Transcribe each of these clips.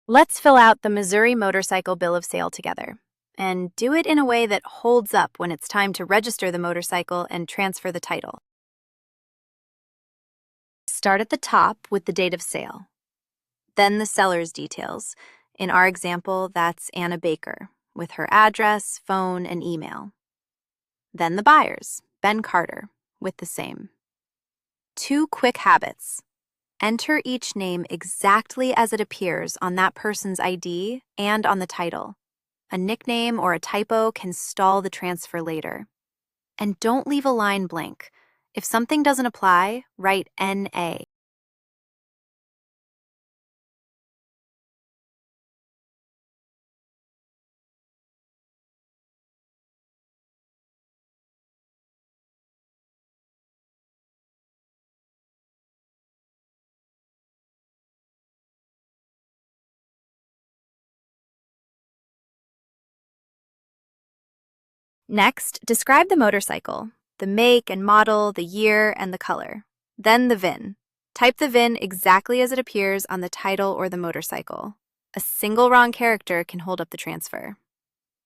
Let's fill out the Missouri Motorcycle Bill of Sale together, and do it in a way that holds up when it's time to register the motorcycle and transfer the title. Start at the top with the date of sale. Then the seller's details. In our example, that's Anna Baker, with her address, phone, and email. Then the buyer's, Ben Carter, with the same. 2 quick habits. Enter each name exactly as it appears on that person's ID and on the title. A nickname or a typo can stall the transfer later. And don't leave a line blank. If something doesn't apply, write NA. Next, describe the motorcycle, the make and model, the year, and the color. Then the VIN. Type the VIN exactly as it appears on the title or the motorcycle. A single wrong character can hold up the transfer.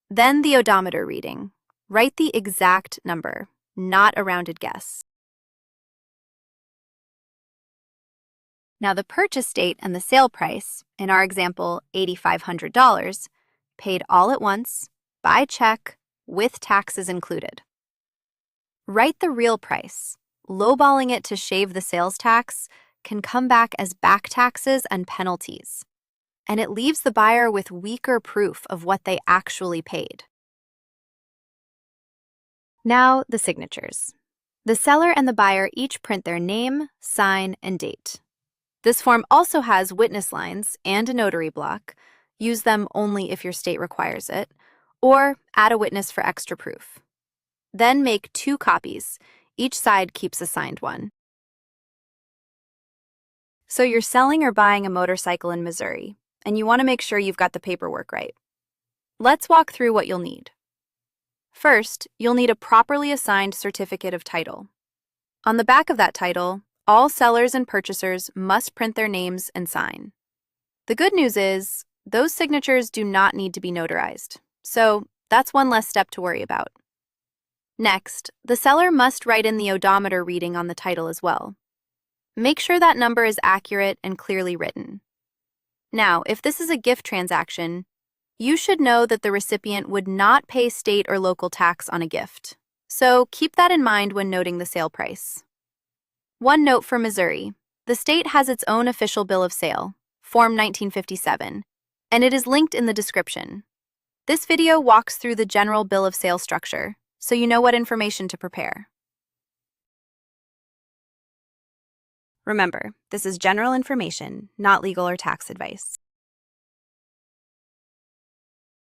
Then the odometer reading. Write the exact number, not a rounded guess. Now the purchase date and the sale price, in our example $8,500, paid all at once, by check, with taxes included. Write the real price. Lowballing it to shave the sales tax can come back as back taxes and penalties, and it leaves the buyer with weaker proof of what they actually paid. Now, the signatures. The seller and the buyer each print their name, sign, and date. This form also has witness lines and a notary block. Use them only if your state requires it, or add a witness for extra proof. Then make 2 copies. Each side keeps a signed one. So you're selling or buying a motorcycle in Missouri, and you want to make sure you've got the paperwork right. Let's walk through what you'll need. First, you'll need a properly assigned certificate of title. On the back of that title, all sellers and purchasers must print their names and sign. The good news is, those signatures do not need to be notarized, so that's one less step to worry about. Next, the seller must write in the odometer reading on the title as well. Make sure that number is accurate and clearly written. Now, if this is a gift transaction, you should know that the recipient would not pay state or local tax on a gift, so keep that in mind when noting the sale price. One note for Missouri: the state has its own official bill of sale, Form 1957, and it is linked in the description. This video walks through the general bill of sale structure, so you know what information to prepare. Remember, this is general information, not legal or tax advice.